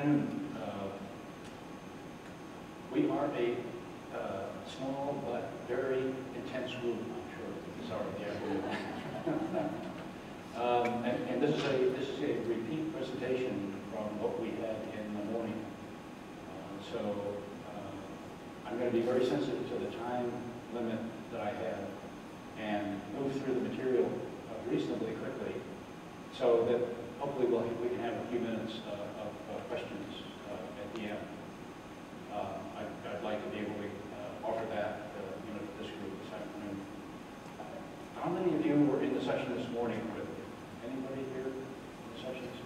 afternoon. We are a small but very intense group. I'm sure it's already afternoon. And this is a repeat presentation from what we had in the morning. So I'm going to be very sensitive to the time limit that I have and move through the material reasonably quickly, so that hopefully we can have a few minutes of questions at the end. I'd like to be able to offer that to this group this afternoon. How many of you were in the session this morning? Anybody here in the session this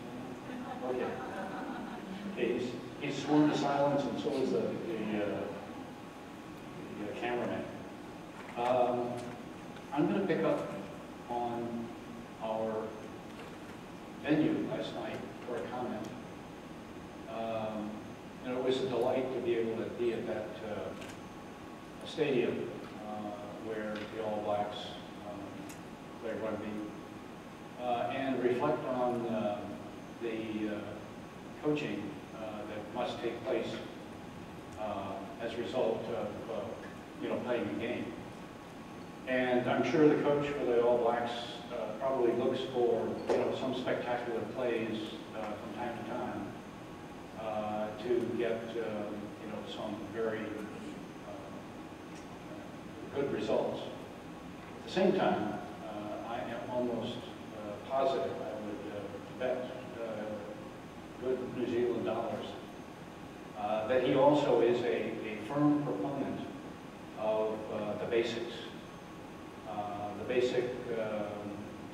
morning? Okay. Okay, he's sworn to silence, and so is the cameraman. I'm going to pick up on our venue last night for a comment. It was a delight to be able to be at that stadium where the All Blacks play rugby and reflect on the coaching that must take place as a result of playing the game. And I'm sure the coach for the All Blacks probably looks for some spectacular plays from time to time to get some very good results. At the same time, I am almost positive, I would bet good New Zealand dollars, that he also is a firm proponent of the basics. The basic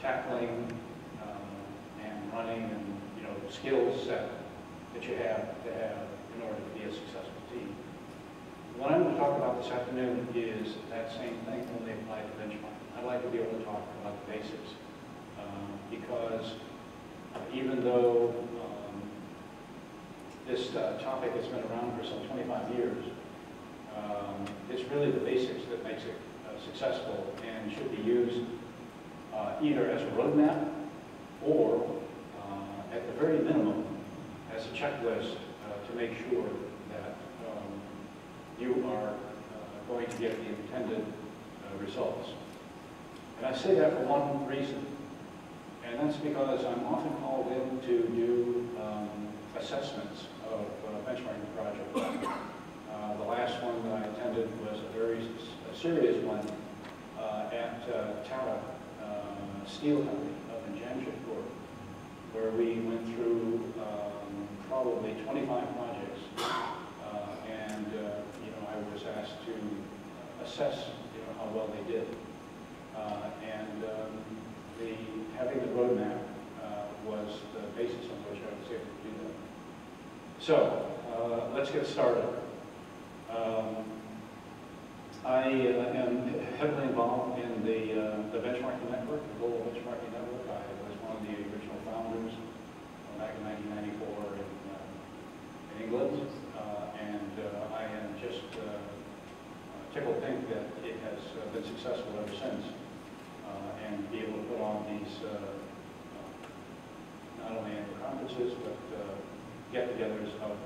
tackling and running and skills set that you have to have in order to be a successful team. What I'm going to talk about this afternoon is that same thing when they apply to benchmark. I'd like to be able to talk about the basics because even though this topic has been around for some 25 years, it's really the basics that makes it successful and should be used either as a roadmap or at the very minimum as a checklist to make sure that you are going to get the intended results. And I say that for one reason, and that's because I'm often called in to do assessments of benchmarking projects. The last one that I attended was a very serious one at Tata Steel Company up in Jamshedpur, where we went through probably 25 projects, and I was asked to assess how well they did, and having the roadmap was the basis on which I was able to do that. So let's get started. I am heavily involved in the benchmarking network, the global benchmarking network. I was one of the original founders back in 1994 in England, and I am just tickled to think that it has been successful ever since, and be able to put on these not only annual conferences but get-togethers of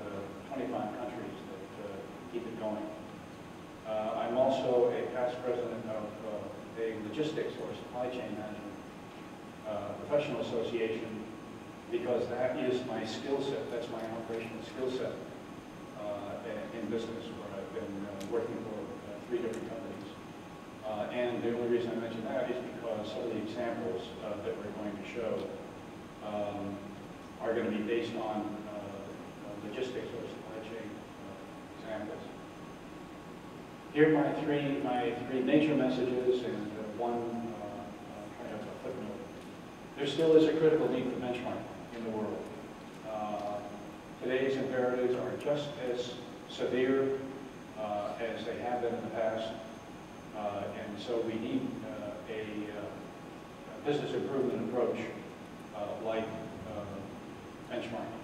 25 countries that keep it going. I'm also a past president of a logistics or supply chain management professional association, because that is my skill set, that's my operational skill set in business, where I've been working for 3 different companies. And the only reason I mention that is because some of the examples that we're going to show are going to be based on logistics or supply chain examples. Here are my three major messages and one kind of a footnote. There still is a critical need for benchmarking in the world. Today's imperatives are just as severe as they have been in the past, and so we need a business improvement approach like benchmarking.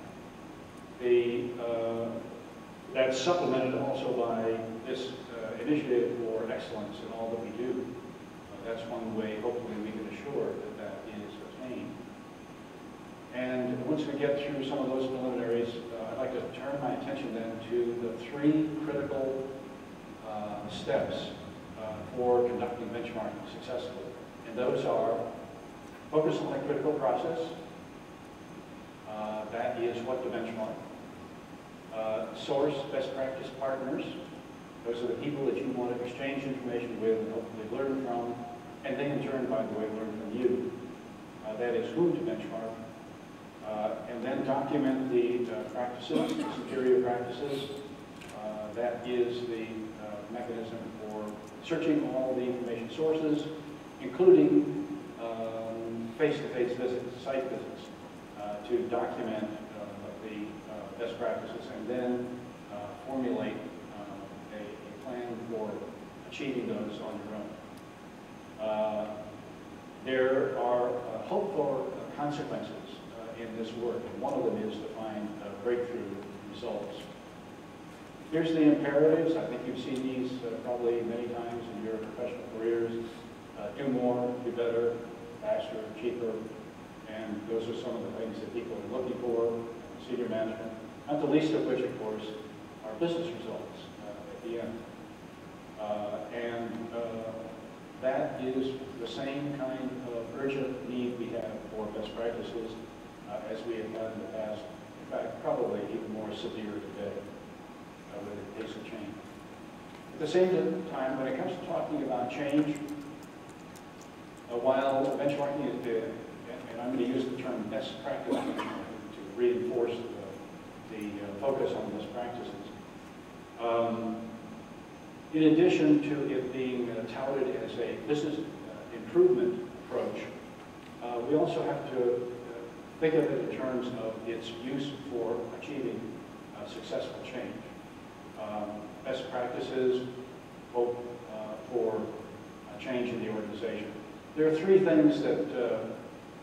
That's supplemented also by this initiative for excellence in all that we do. That's one way, hopefully, we can assure that that is attained. And once we get through some of those preliminaries, I'd like to turn my attention then to the three critical steps for conducting benchmarking successfully. And those are focus on the critical process. That is what to benchmark. Source best practice partners. Those are the people that you want to exchange information with and hopefully learn from. And they in turn, by the way, learn from you. That is who to benchmark. And then document the practices, the superior practices. That is the mechanism for searching all the information sources, including face-to-face visits, site visits, to document the best practices and then formulate a plan for achieving those on your own. There are hoped for consequences in this work, and one of them is to find breakthrough results. Here's the imperatives. I think you've seen these probably many times in your professional careers. Do more, do better, faster, cheaper, and those are some of the things that people are looking for, senior management, not the least of which, of course, are business results at the end. That is the same kind of urgent need we have for best practices as we have had in the past. In fact, probably even more severe today with the pace of change. At the same time, when it comes to talking about change, while benchmarking is, and I'm going to use the term best practice benchmarking to reinforce the focus on best practices. In addition to it being touted as a business improvement approach, we also have to think of it in terms of its use for achieving successful change. Best practices, hope for change in the organization. There are three things that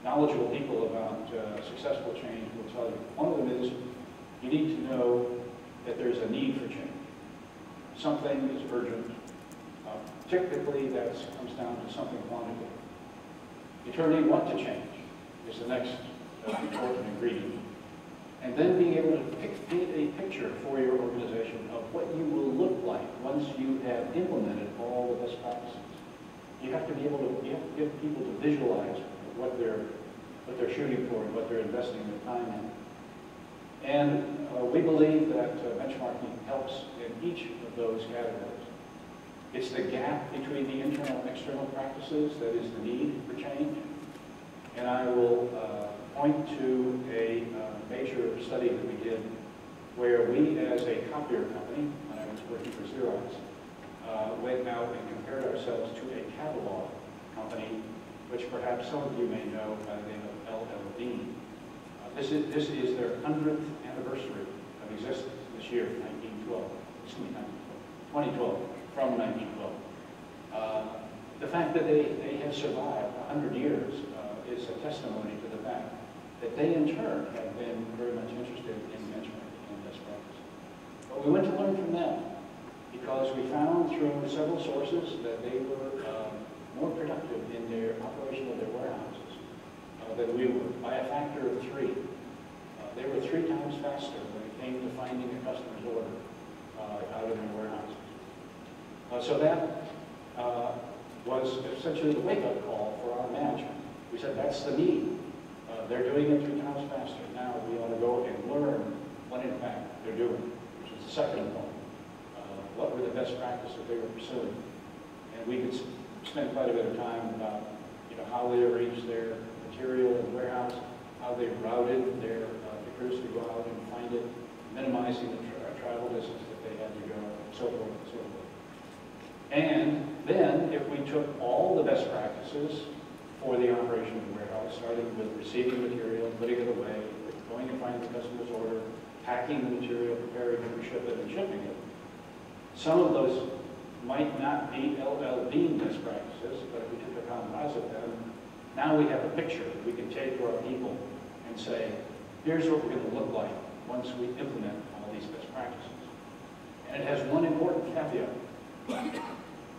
knowledgeable people about successful change will tell you. One of them is you need to know that there's a need for change. Something is urgent. Typically, that comes down to something quantitative. Determining what to change is the next important ingredient. And then being able to paint a picture for your organization of what you will look like once you have implemented all the best practices. You have to be able to, you have to get people to visualize what they're shooting for and what they're investing their time in. And we believe that benchmarking helps in each of those categories. It's the gap between the internal and external practices that is the need for change. And I will point to a major study that we did where we, as a copier company, when I was working for Xerox, went out and compared ourselves to a catalog company, which perhaps some of you may know by the name of L.L. Bean. This is their 100th anniversary of existence this year, 2012, from 1912. The fact that they have survived 100 years is a testimony to the fact that they, in turn, have been very much interested in benchmarking and best practice. But we went to learn from them because we found through several sources that they were more productive in their operation of their warehouses than we were, by a factor of 3. They were 3 times faster when it came to finding a customer's order out of their warehouses. So that was essentially the wake-up call for our management. We said, that's the need. They're doing it 3 times faster. Now we ought to go and learn what, in fact, they're doing, which is the second point. What were the best practices that they were pursuing? And we could spend quite a bit of time about how they arranged their material in the warehouse, how they routed their pickers to go out and find it, minimizing the travel distance that they had to go, and so forth and so forth. And then, if we took all the best practices for the operation of the warehouse, starting with receiving material, putting it away, going and finding the customer's order, packing the material, preparing it, ship it, and shipping it, some of those might not be L.L. Bean best practices, but if we took a composite of them, now we have a picture that we can take to our people and say, here's what we're going to look like once we implement all these best practices. And it has one important caveat.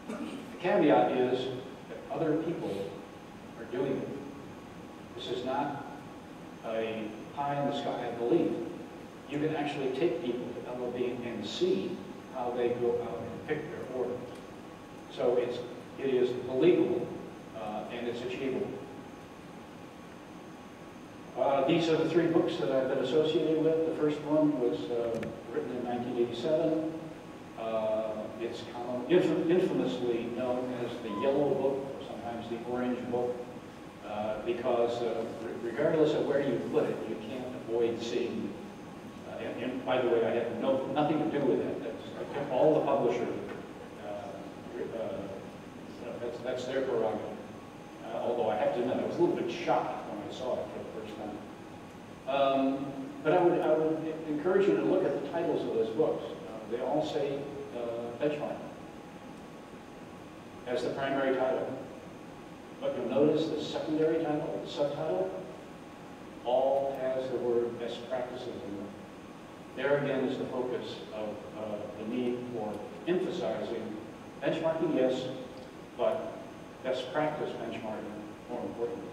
The caveat is that other people are doing it. This is not a pie in the sky belief. you can actually take people to LOB and see how they go out and pick their orders. So it is believable and it's achievable. These are the 3 books that I've been associated with. The first one was written in 1987. It's infamously known as the Yellow Book, or sometimes the Orange Book, because regardless of where you put it, you can't avoid seeing. And by the way, I had nothing to do with that. All the publishers. That's their prerogative. Although I have to admit, I was a little bit shocked when I saw it for the first time. But I would encourage you to look at the titles of those books. They all say benchmark as the primary title. But you'll notice the secondary title, the subtitle, all has the word best practices in them. There again is the focus of the need for emphasizing benchmarking, yes, but best practice benchmarking, more importantly.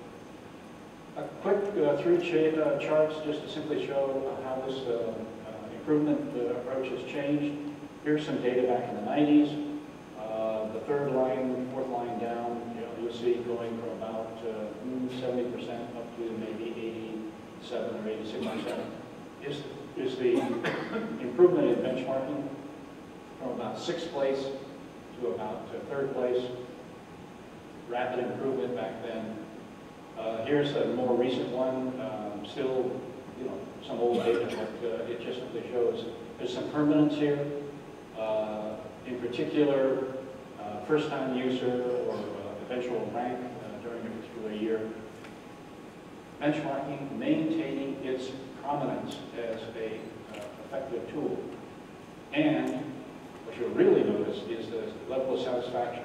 A quick 3 charts just to simply show how this improvement approach has changed. Here's some data back in the 90s. The 3rd line, 4th line down, you'll see going from about 70% up to maybe 87 or 86%. Is the improvement in benchmarking from about 6th place to about 3rd place. Rapid improvement back then. Here's a more recent one, still, some old data, but it just simply shows there's some permanence here. In particular, first-time user or eventual rank during a particular year. Benchmarking, maintaining its prominence as a effective tool. And what you'll really notice is the level of satisfaction.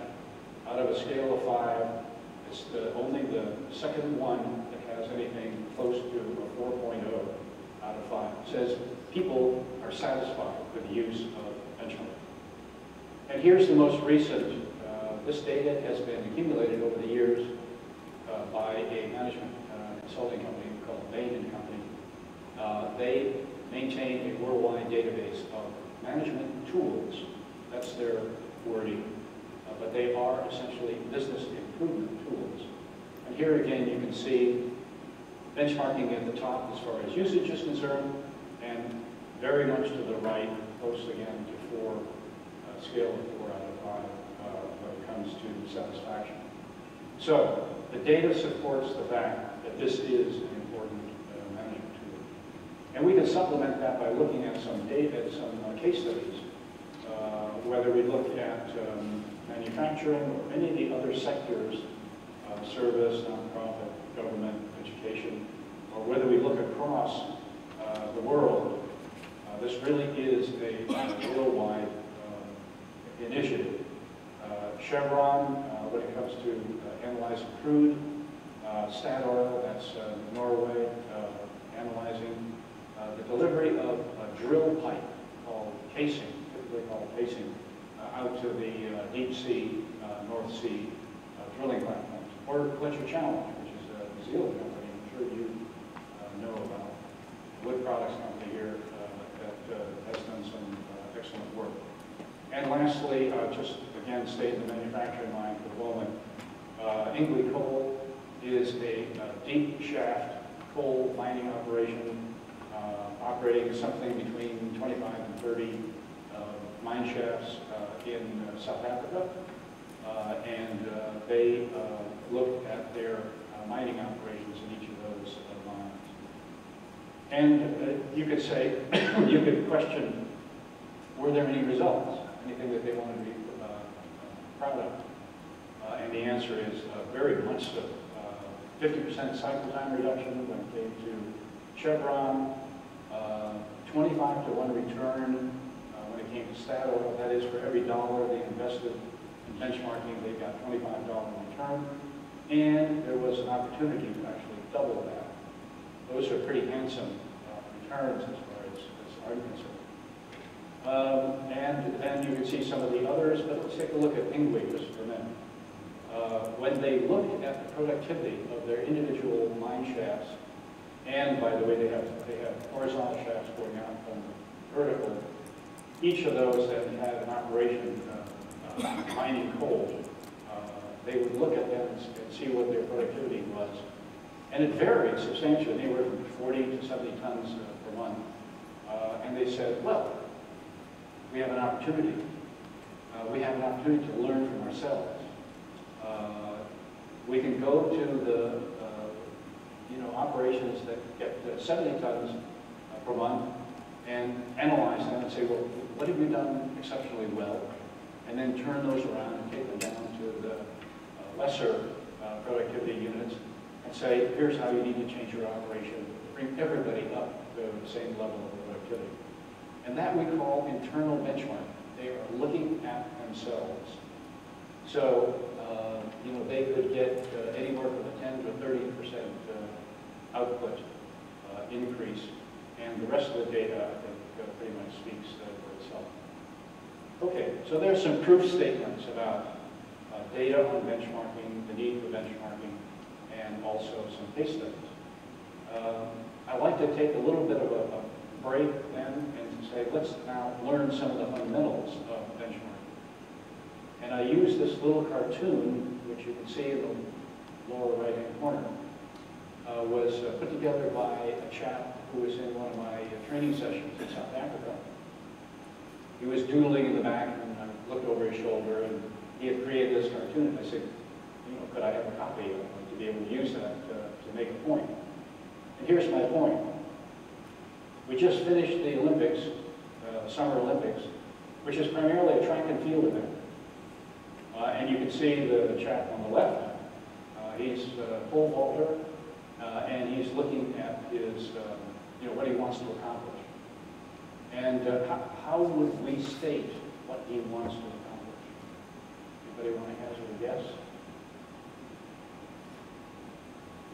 Out of a scale of 5, it's only the second one that has anything close to a 4.0 out of 5. It says people are satisfied with the use of benchmarking. And here's the most recent. This data has been accumulated over the years by a management consulting company called Bain & Company. They maintain a worldwide database of management tools. That's their wording. But they are essentially business improvement tools. And here again, you can see benchmarking at the top as far as usage is concerned, and very much to the right, close again to 4, scale of 4 out of 5 when it comes to satisfaction. So the data supports the fact that this is an important management tool. And we can supplement that by looking at some data, some case studies, whether we look at manufacturing or any of the other sectors, service, nonprofit, government, education, or whether we look across the world, this really is a worldwide initiative. Chevron, when it comes to analyzing crude, Statoil, that's Norway, analyzing the delivery of a drill pipe called casing, typically called casing, out to the deep sea, North Sea drilling platforms. Or Fletcher Challenge, which is a New Zealand company I'm sure you know about. Wood products company here that has done some excellent work. And lastly, just again, stay in the manufacturing line for the moment. Ingley Coal is a deep shaft coal mining operation operating something between 25 and 30 mine shafts in South Africa. And they look at their mining operations in each of those mines. And you could say, you could question, were there any results? Anything that they wanted to be proud of? And the answer is very much so. 50% cycle time reduction when it came to Chevron, 25 to 1 return when it came to Statoil. That is, for every dollar they invested in benchmarking, they got $25 return. And there was an opportunity to actually double that. Those are pretty handsome returns as far as I'm concerned. And then you can see some of the others, but let's take a look at Ingley just for a minute. When they looked at the productivity of their individual mine shafts, And by the way, they have horizontal shafts going out from vertical. Each of those that had an operation mining coal, they would look at them and see what their productivity was. And it varied substantially, anywhere from 40 to 70 tons per month. And they said, well, we have an opportunity. We have an opportunity to learn from ourselves. We can go to the operations that get 70 tons per month and analyze them and say, well, what have you done exceptionally well? And then turn those around and take them down to the lesser productivity units and say, here's how you need to change your operation, bring everybody up to the same level of productivity. And that we call internal benchmarking. They are looking at themselves. So, they could get anywhere from a 10 to 30% output increase, and the rest of the data, I think, pretty much speaks for itself. Okay, so there's some proof statements about data on benchmarking, the need for benchmarking, and also some case studies. I'd like to take a little bit of a break then and say, let's now learn some of the fundamentals of benchmarking. And I use this little cartoon, which you can see in the lower right-hand corner, was put together by a chap who was in one of my training sessions in South Africa. He was doodling in the back, and I looked over his shoulder, and he had created this cartoon, and I said, could I have a copy of it to be able to use that to make a point? And here's my point. We just finished the Olympics, Summer Olympics, which is primarily a track and field event. And you can see the chap on the left. He's a pole vaulter, and he's looking at his, what he wants to accomplish. And how would we state what he wants to accomplish? Anybody want to hazard a guess?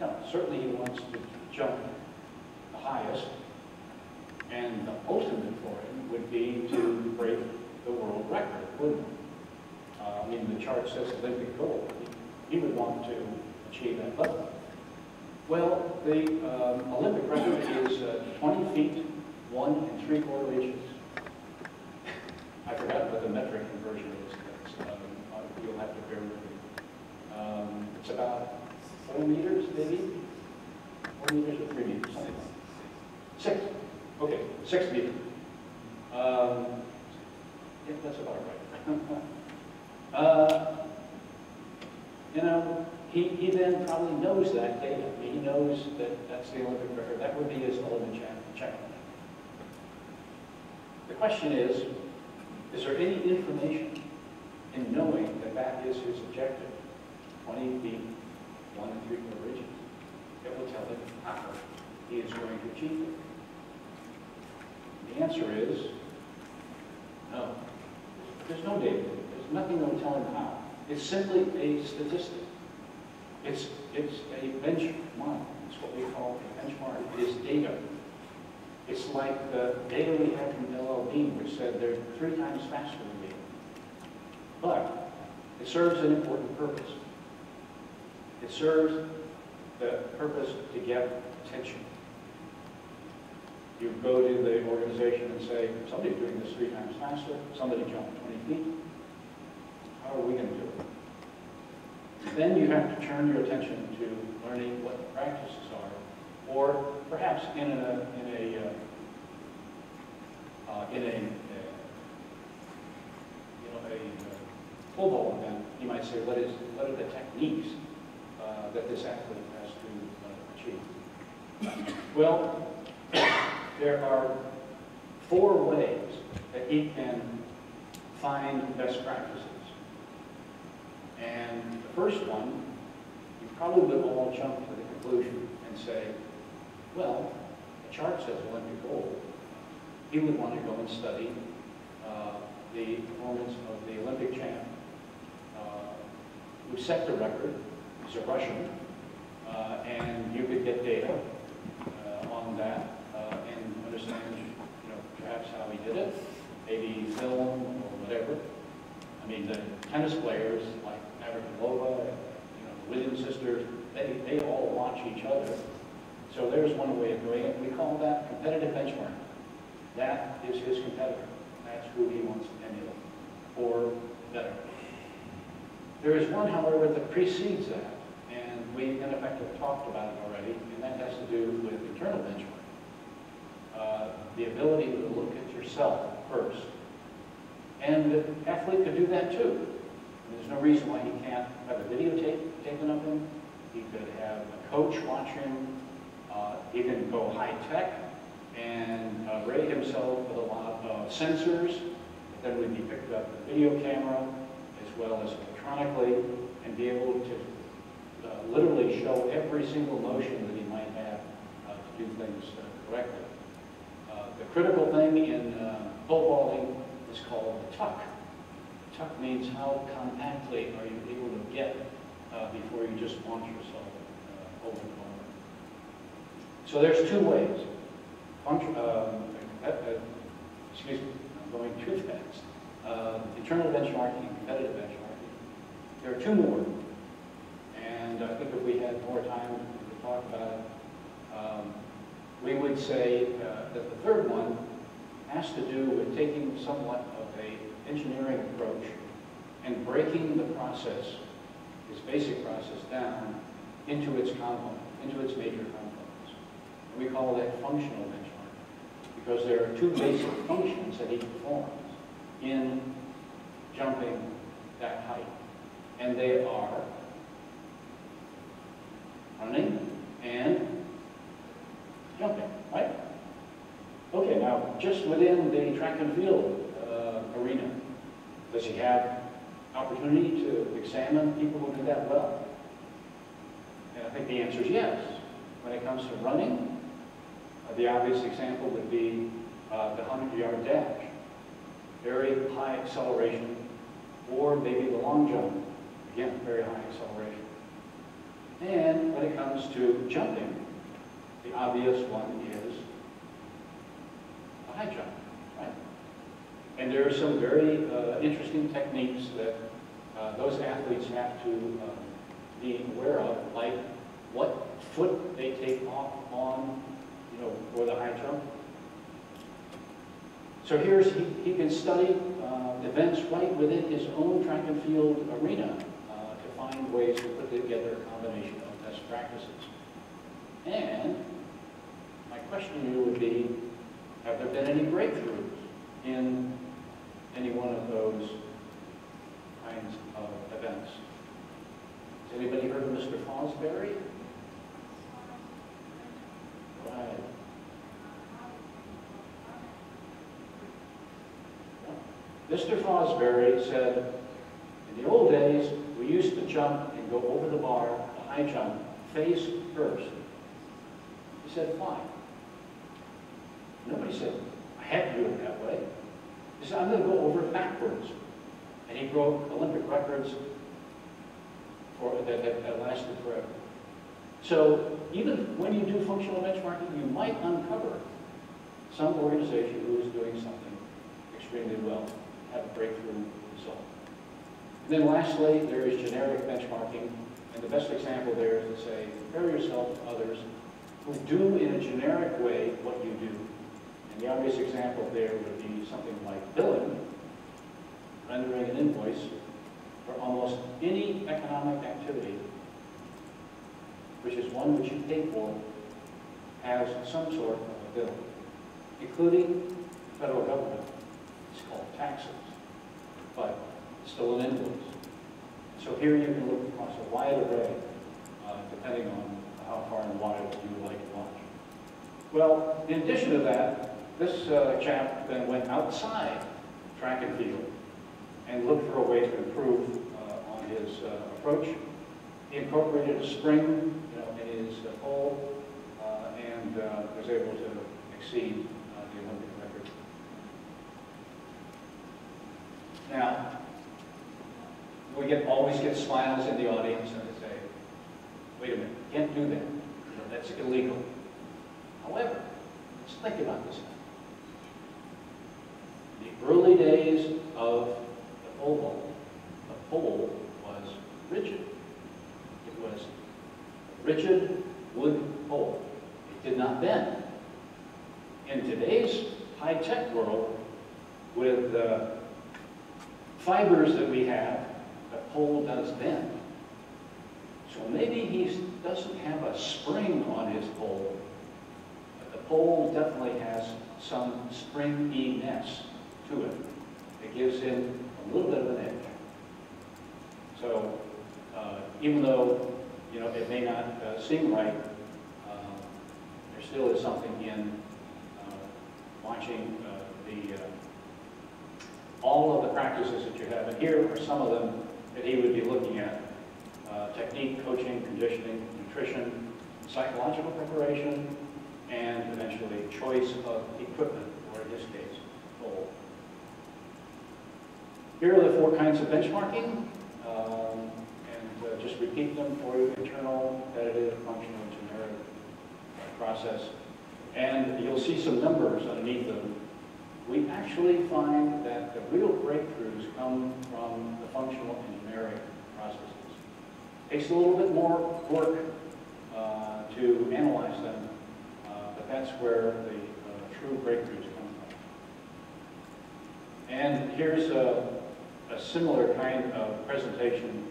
No, certainly he wants to jump the highest, and the ultimate for him would be to break the world record, wouldn't it? I mean, the chart says Olympic gold. He would want to achieve that level. Well, the Olympic record is 20 feet, 1 3/4 inches. I forgot what the metric conversion is. You'll have to bear with me. It's about 4 meters, maybe? 4 meters or 3 meters, something like that. 6. Okay, 6 meters. Yeah, that's about right. He then probably knows that data. He knows that that's the Olympic record. That would be his ultimate challenge. The question is there any information in knowing that that is his objective, 20 feet, 1 3/4 inches, that will tell him how he is going to achieve it? The answer is no. There's no data. There's nothing that will tell him how. It's simply a statistic. It's a benchmark. It's what we call a benchmark. It is data. It's like the data we had from LLB, which said they're 3 times faster than me. But it serves an important purpose. It serves the purpose to get attention. You go to the organization and say, somebody's doing this 3 times faster, somebody jumped 20 feet. How are we going to do it? Then you have to turn your attention to learning what the practices are, or perhaps in a pole vault event, you might say, what are the techniques that this athlete has to achieve? Well, there are 4 ways that he can find best practices. And the first one, you probably would all jump to the conclusion and say, well, the chart says Olympic gold. He would want to go and study the performance of the Olympic champ who set the record. He's a Russian, and you could get data on that and understand, perhaps how he did it, maybe film or whatever. I mean, the tennis players like Navratilova, the Williams sisters, they all watch each other So there's one way of doing it. We call that competitive benchmarking. That is his competitor. That's who he wants to emulate, or better. There is one, however, that precedes that, and we, in effect, have talked about it already, and that has to do with internal benchmarking. The ability to look at yourself first. And the athlete could do that too. There's no reason why he can't have a videotape taken of him. He could have a coach watch him. He can go high tech and rate himself with a lot of sensors that would be picked up with a video camera as well as electronically, and be able to literally show every single motion that he might have to do things correctly. The critical thing in pole vaulting is called the tuck. Tuck means how compactly are you able to get before you just launch yourself over and over. So there's two ways. Excuse me, I'm going too fast. Internal benchmarking and competitive benchmarking. There are two more. And I think if we had more time to talk about it, we would say that the third one has to do with taking somewhat of an engineering approach and breaking the process, this basic process, down into its components, into its major components. And we call that functional benchmarking, because there are two basic functions that he performs in jumping that height. And they are running and jumping, right? Okay, now just within the track and field arena, does he have opportunity to examine people who do that well? And I think the answer is yes. When it comes to running, the obvious example would be the 100-yard dash. Very high acceleration, or maybe the long jump. Again, very high acceleration. And when it comes to jumping, the obvious one is the high jump, right? And there are some very interesting techniques that those athletes have to be aware of, like what foot they take off on, for the high jump. So he can study events right within his own track and field arena to find ways to put together a combination of best practices. And my question to you would be, have there been any breakthroughs in any one of those kinds of events? Has anybody heard of Mr. Fosbury? Right. Mr. Fosbury said, in the old days, we used to jump and go over the bar, the high jump, face first. He said, why? Nobody said, I had to do it that way. He said, I'm going to go over backwards. And he broke Olympic records that lasted forever. So even when you do functional benchmarking, you might uncover some organization who is doing something extremely well, have a breakthrough result. And then lastly, there is generic benchmarking. And the best example there is to say, compare yourself to others who do in a generic way what you do. And the obvious example there would be something like billing, rendering an invoice for almost any economic activity, which is one which you pay for, has some sort of a bill, including the federal government. It's called taxes, but it's still an invoice. So here you can look across a wide array, depending on how far and wide you would like to watch. Well, in addition to that, this chap then went outside track and field and looked for a way to improve on his approach. He incorporated a spring, in his pole, and was able to exceed the Olympic record. Now, we always get smiles in the audience, and they say, "Wait a minute, you can't do that. That's illegal." However, let's think about this now. In the early days of the pole vault, the pole was rigid. It was a rigid wood pole, did not bend. In today's high-tech world, with the fibers that we have, the pole does bend. So maybe he doesn't have a spring on his pole, but the pole definitely has some springiness to it that gives him a little bit of an edge. So even though it may not seem right, there still is something in watching all of the practices that you have. And here are some of them that he would be looking at. Technique, coaching, conditioning, nutrition, psychological preparation, and eventually choice of equipment, or in this case, goal. Here are the 4 kinds of benchmarking, and just repeat them for you: internal, competitive, functional, generic process. And you'll see some numbers underneath them. We actually find that the real breakthroughs come from the functional and generic processes. Takes a little bit more work to analyze them, but that's where the true breakthroughs come from. And here's a similar kind of presentation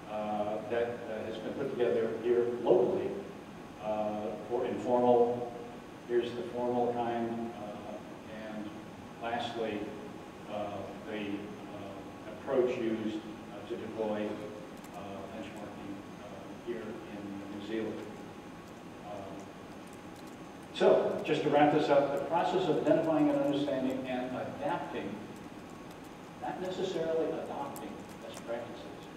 that has been put together here locally for informal. Here's the formal kind, and lastly, the approach used to deploy benchmarking here in New Zealand. So, just to wrap this up, the process of identifying and understanding and adapting, not necessarily adopting best practices,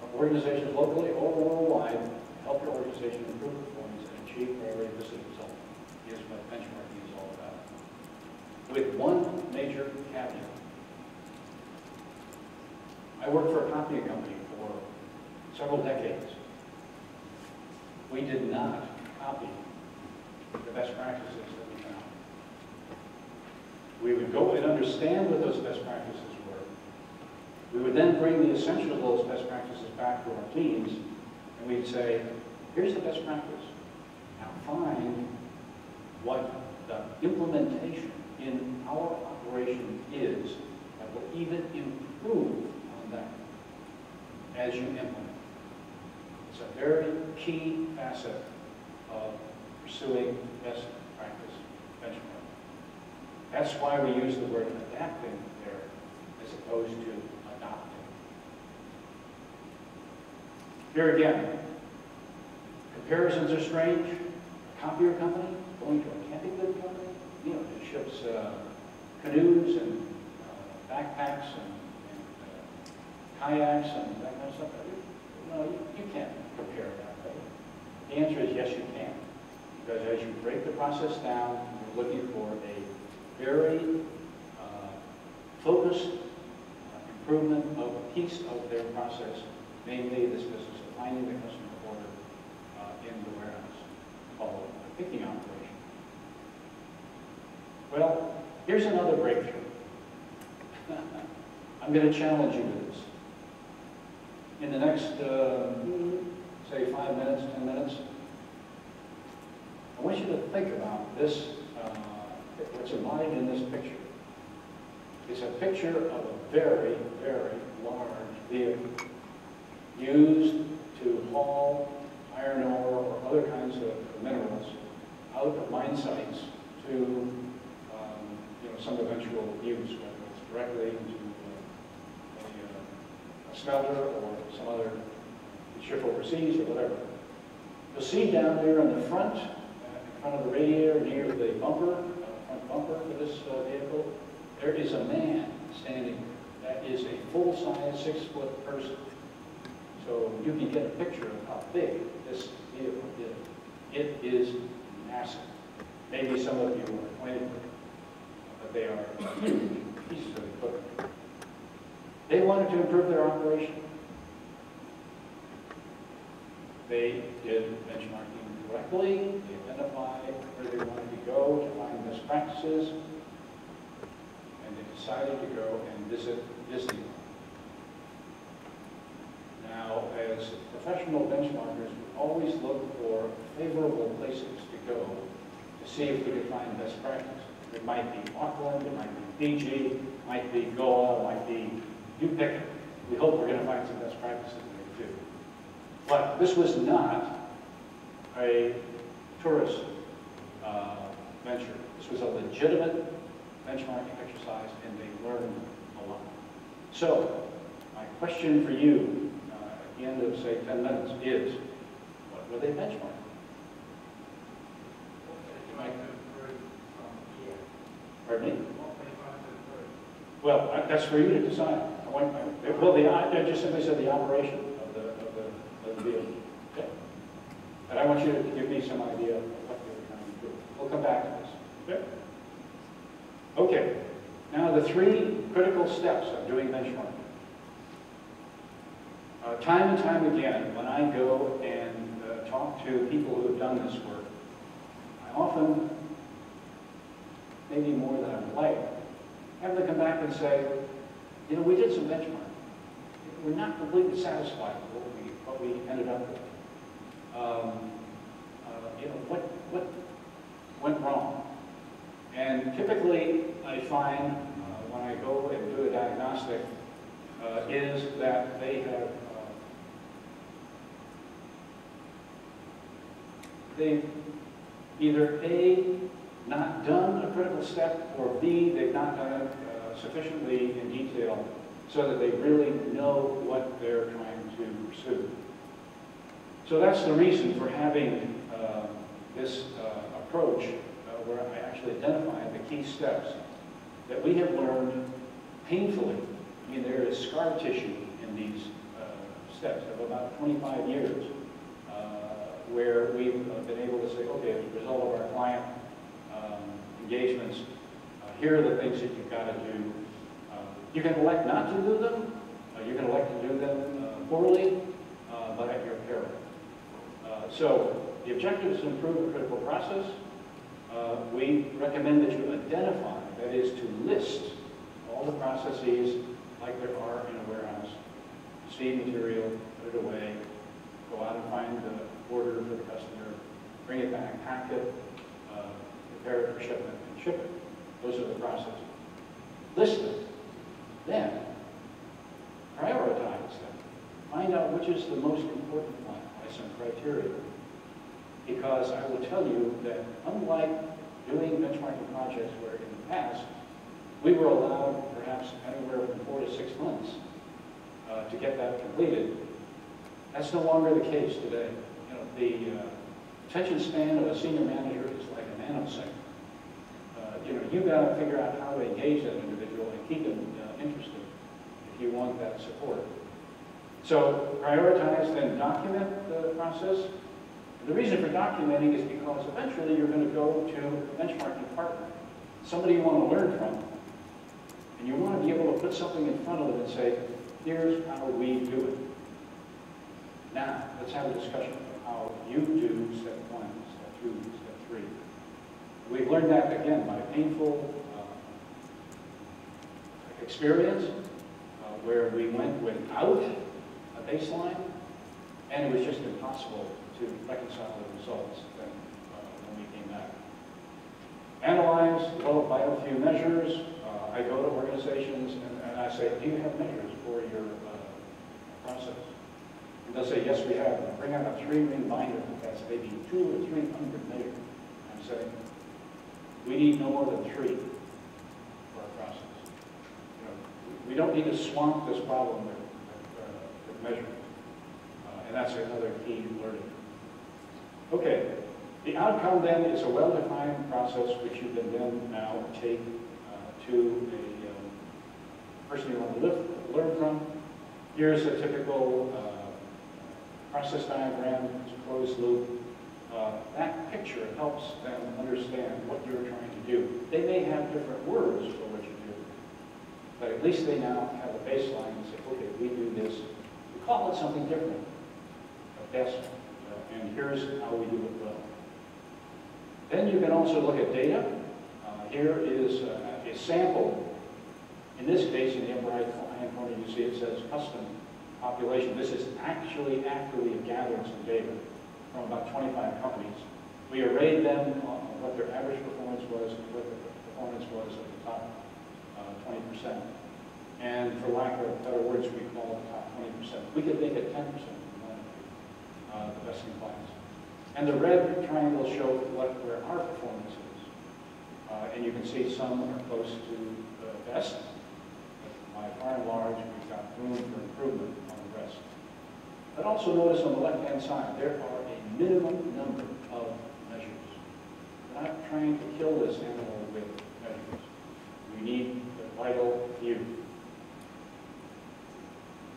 but organizations locally or worldwide help your organization improve performance and achieve priority business results. Is what benchmarking is all about. With one major caveat. I worked for a copying company for several decades. We did not copy the best practices that we found. We would go and understand what those best practices were. We would then bring the essentials of those best practices back to our teams, and we'd say, here's the best practice. Now find what the implementation in our operation is that will even improve on that as you implement. It's a very key facet of pursuing best practice benchmarking. That's why we use the word adapting there as opposed to adopting. Here again, comparisons are strange. A copier company going to a camping good company, that ships canoes and backpacks and kayaks and that kind of stuff. No, you can't compare that, right? The answer is yes, you can. Because as you break the process down, you're looking for a very focused improvement of a piece of their process, namely this business of finding the customer order in the warehouse, called the picking operation. Well, here's another breakthrough. I'm going to challenge you with this. In the next, say, 5 minutes, 10 minutes, I want you to think about this, what's embodied in this picture. It's a picture of a very, very large vehicle used to haul iron ore or other kinds of minerals out of mine sites to some eventual use, whether it's directly into a smelter or some other ship overseas or whatever. You'll see down there in the front, in front of the radiator near the bumper, front bumper for this vehicle, there is a man standing there. That is a full-size 6-foot person. So you can get a picture of how big this vehicle is. It is massive. Maybe some of you are acquainted with it, but they are huge pieces of equipment. They wanted to improve their operation. They did benchmarking correctly. They identified where they wanted to go to find best practices, and they decided to go and visit Disneyland. Now, as professional benchmarkers, we always look for favorable places to go to see if we can find best practice. It might be Auckland, it might be Fiji, it might be Goa, it might be, you pick it. We hope we're going to find some best practices there too. But this was not a tourist venture. This was a legitimate benchmarking exercise, and they learned a lot. So, my question for you at the end of, say, 10 minutes is, what were they benchmarking? Pardon me? Well, that's for you to decide. Well, I just simply said the operation of the vehicle. Okay. And I want you to give me some idea of what they were trying to do. We'll come back to this. Okay? Okay. Now, the 3 critical steps of doing benchmarking. Time and time again, when I go and talk to people who have done this work, I often, maybe more than I would like, have them come back and say, you know, we did some benchmarking. We're not completely satisfied with what we ended up with. You know, what went wrong? And typically, I find when I go and do a diagnostic, is that they have they've either A, not done a critical step, or B, they've not done it sufficiently in detail so that they really know what they're trying to pursue. So that's the reason for having this approach where I actually identify the key steps that we have learned painfully. I mean, there is scar tissue in these steps of about 25 years where we've been able to say, okay, as a result of our client engagements, here are the things that you've got to do. You can elect not to do them. You can elect to do them poorly, but at your peril. So the objective is to improve the critical process. We recommend that you identify, that is to list all the processes like there are in a warehouse. Receive material, put it away, go out and find the order for the customer, bring it back, pack it, prepare it for shipment, and ship it. Those are the processes. List them. Then, prioritize them. Find out which is the most important one by some criteria. Because I will tell you that unlike doing benchmarking projects where in the past, we were allowed perhaps anywhere from 4 to 6 months to get that completed, that's no longer the case today. You know, the attention span of a senior manager is like a nanosecond. You know, you've got to figure out how to engage that individual and keep them interested if you want that support. So prioritize, then document the process. And the reason for documenting is because eventually you're going to go to a benchmarking partner, somebody you want to learn from, and you want to be able to put something in front of them and say, here's how we do it. Now, let's have a discussion of how you do step 1, step 2, step 3. We've learned that, again, by painful experience, where we went without a baseline, and it was just impossible to reconcile the results when we came back. Analyze, develop by a few measures. I go to organizations and I say, do you have measures for your process? And they'll say, yes, we have. And I bring out a 3-ring binder that has maybe 200 or 300 measures. I'm saying, we need no more than 3 for our process. You know, we don't need to swamp this problem with measurement. And that's another key learning. Okay, the outcome then is a well-defined process which you can then now take to a person you want to learn from. Here's a typical process diagram, it's a closed loop. That picture helps them understand what you're trying to do. They may have different words for what you do, but at least they now have a baseline and say, okay, we do this. We call it something different, but that's, and here's how we do it well. Then you can also look at data. Here is a sample. In this case, in the upper right-hand corner, you see it says custom population. This is actually after we have gathered some data. from about 25 companies. We arrayed them on what their average performance was and what the performance was of the top 20%. And for lack of better words, we call it the top 20%. We could make it 10%. The best in class. And the red triangle show where our performance is. And you can see some are close to the best. By far and large, we've got room for improvement on the rest. But also notice on the left-hand side, there are a minimum number of measures. We're not trying to kill this animal with measures. We need the vital few.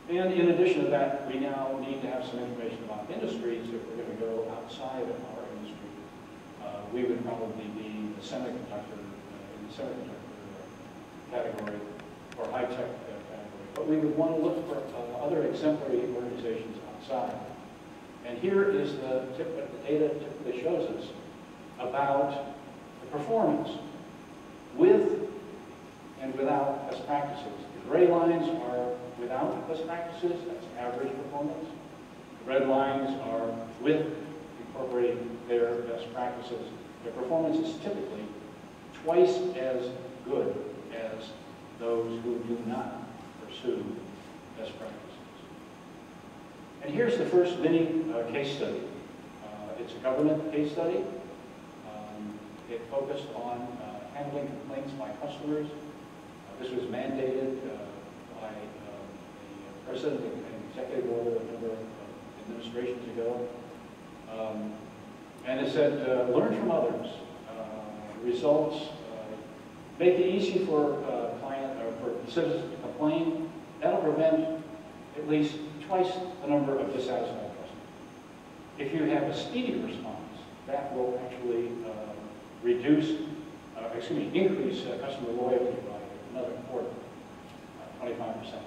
And in addition to that, we now need to have some information about industries if we're going to go outside of our industry. We would probably be the semiconductor, in the semiconductor category, or high-tech category. But we would want to look for other exemplary organizations outside. And here is the tip that the data typically shows us about the performance with and without best practices. The gray lines are without best practices, that's average performance. The red lines are with incorporating their best practices. Their performance is typically twice as good as those who do not pursue best practices. And here's the first mini case study. It's a government case study. It focused on handling complaints by customers. This was mandated by the President and Executive Order a number of administrations ago. And it said, learn from others. Results, make it easy for for citizens to complain. That'll prevent at least twice the number of dissatisfied customers. If you have a speedy response, that will actually increase customer loyalty by another quarter, 25%.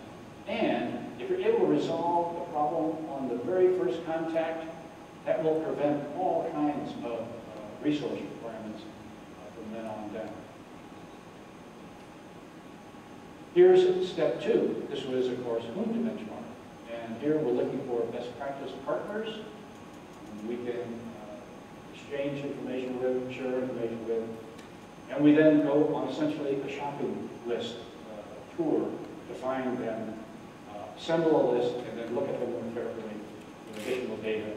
And if you're able to resolve the problem on the very first contact, that will prevent all kinds of resource requirements from then on down. Here's step 2. This was, of course, whom to benchmark. And here we're looking for best practice partners. We can exchange information with, share information with, and we then go on essentially a shopping list tour to find them, assemble a list, and then look at them more carefully with additional data,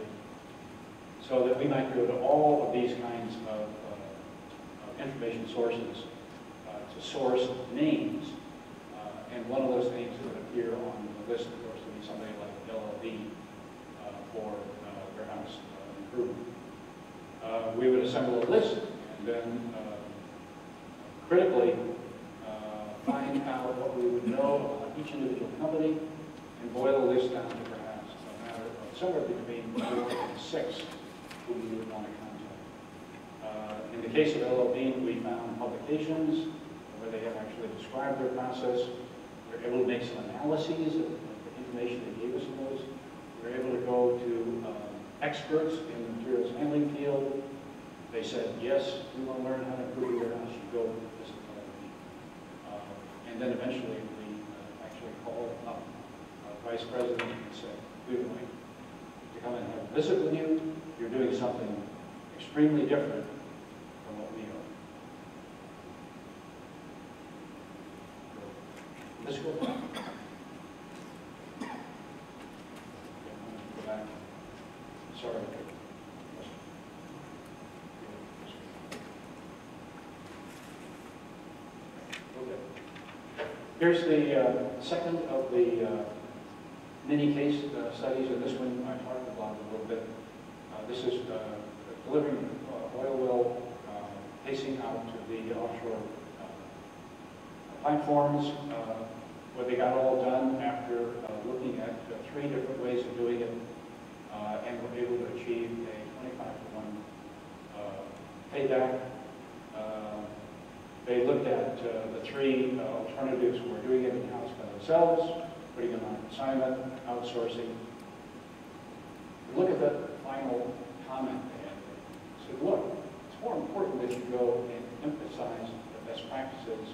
so that we might go to all of these kinds of information sources to source names. And one of those names that would appear on the list, of course, would be somebody like LLB for warehouse improvement. We would assemble a list and then critically find out what we would know about each individual company and boil the list down to perhaps a matter of somewhere between 4 and 6 who we would want to contact. In the case of LLB, we found publications where they have actually described their process. We were able to make some analyses of the information they gave us in those. We were able to go to experts in the materials handling field. They said, yes, we want to learn how to improve your warehouse, you go with this authority. And then eventually we actually called up our vice president and said, we would like to come and have a visit with you. You're doing something extremely different from what we are. Let's go back. Go back. Sorry. Here's the second of the mini case studies, and this one I talked about a little bit. This is delivering oil well pacing out to the offshore platforms. What they got all done after looking at 3 different ways of doing it, and were able to achieve a 25-to-1 payback. They looked at the 3 alternatives. We're doing it in-house by themselves, putting them on assignment, outsourcing. Look at the final comment they had. They said, look, it's more important that you go and emphasize the best practices.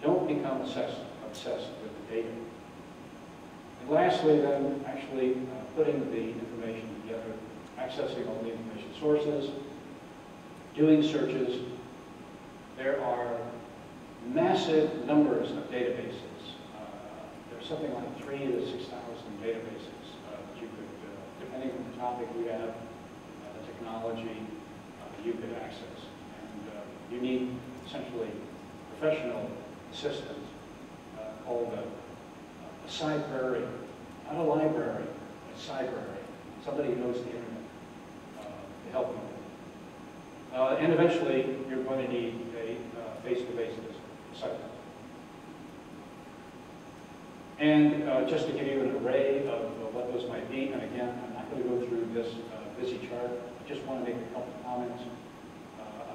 Don't become obsessed with the data. And lastly, then, actually putting the information together accessing all the information sources, doing searches. There are massive numbers of databases. There's something like 3,000 to 6,000 databases that you could, depending on the topic you have, the technology, you could access. And you need essentially professional assistance called a cybrary, not a library, a cybrary. Somebody who knows the internet to help you. And eventually, you're going to need a face-to-face site. And just to give you an array of what those might be, and again, I'm not going to go through this busy chart. I just want to make a couple comments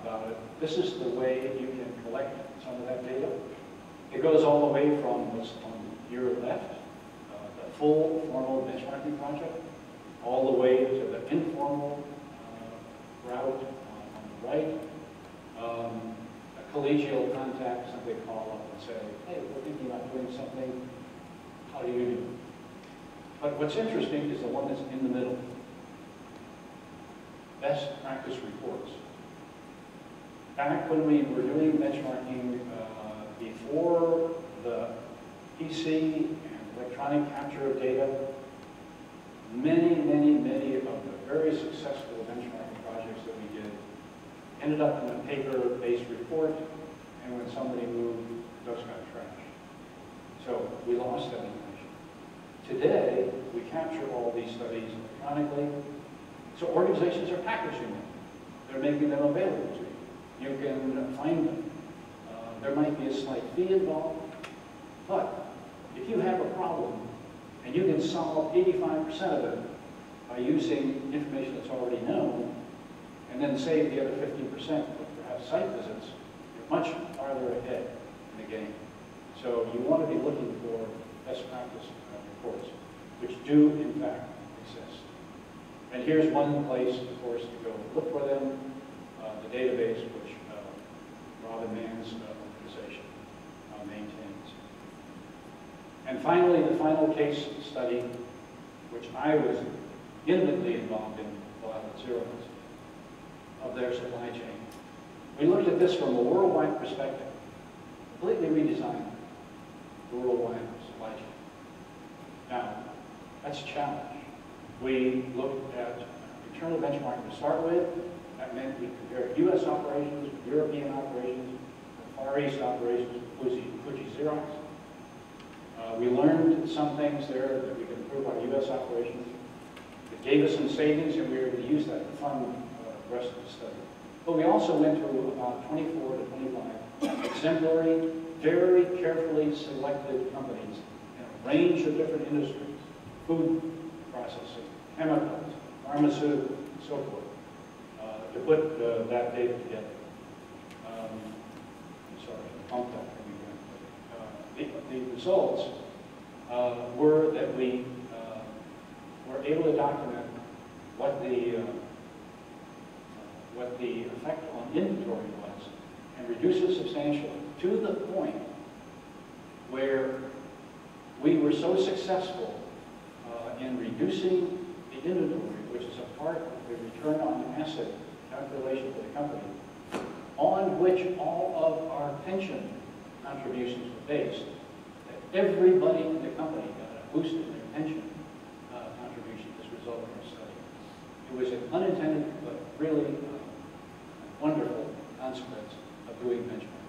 about it. This is the way you can collect some of that data. It goes all the way from what's on your left, the full formal benchmarking project, all the way to the informal route on the right. A collegial contact, somebody call up and say, hey, we're thinking about doing something. How do you do it? But what's interesting is the one that's in the middle. Best practice reports. Back when we were doing benchmarking before the PC and electronic capture of data, many of the very successful benchmarking projects that we did ended up in a paper-based report, and when somebody moved, those got trashed. So we lost that information. Today, we capture all these studies electronically, so organizations are packaging them. They're making them available to you. You can find them. There might be a slight fee involved, but if you have a problem and you can solve 85% of it by using information that's already known, and then save the other 15% with perhaps site visits, you're much farther ahead in the game. So you want to be looking for best practice reports, which do in fact exist. And here's one place, of course, to go look for them, the database which Robin Mann's organization maintains. And finally, the final case study, which I was intimately involved in while at Xerox, of their supply chain. We looked at this from a worldwide perspective, completely redesigned the worldwide supply chain. Now, that's a challenge. We looked at internal benchmarking to start with. That meant we compared U.S. operations with European operations, Far East operations with Fuji Xerox. We learned some things there that we could improve our U.S. operations. It gave us some savings, and we were able to use that to fund the rest of the study. But we also went through about 24 to 25 exemplary, very carefully selected companies in a range of different industries, food processing, chemicals, pharmaceuticals, and so forth, to put that data together. I'm sorry, I bumped that thing again. The results were that we were able to document what the effect on inventory was and reduce it substantially to the point where we were so successful in reducing the inventory, which is a part of the return on asset calculation for the company, on which all of our pension contributions were based, that everybody in the company got a boost in their pension contribution as a result of our study. It was an unintended but really wonderful consequence of doing benchmarking.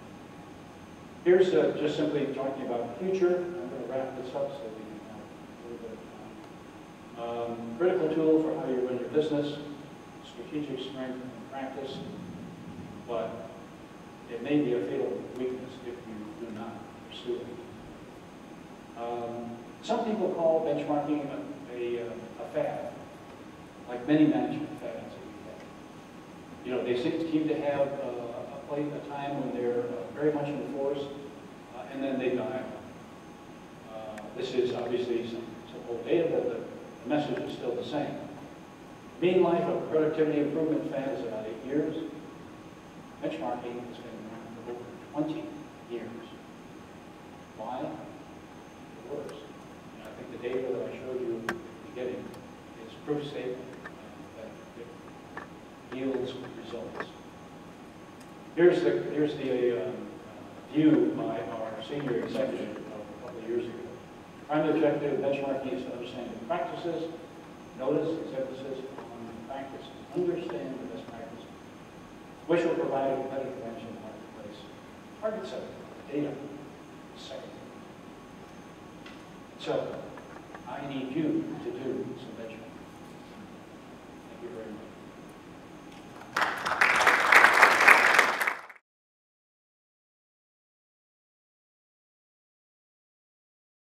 Here's just simply talking about the future. I'm going to wrap this up so we can have a little bit of time. Critical tool for how you run your business, strategic strength and practice, but it may be a fatal weakness if you do not pursue it. Some people call benchmarking a fad, like many management fads that we have. You know, they seem to have a time when they're very much in force, and then they die. This is obviously some old data, but the message is still the same. Mean life of productivity improvement fad is about 8 years. Benchmarking has been around for over 20 years. Why? It works. And I think the data that I showed you at the beginning is proof statement that it yields results. Here's the view by our senior executive a couple of years ago. Primary objective of benchmarking is to understand the practices, notice its emphasis on practice, understand the best practices, which will provide a competitive advantage in the marketplace. Target setting, data, second. So, I need you to do some benchmarking. Thank you very much.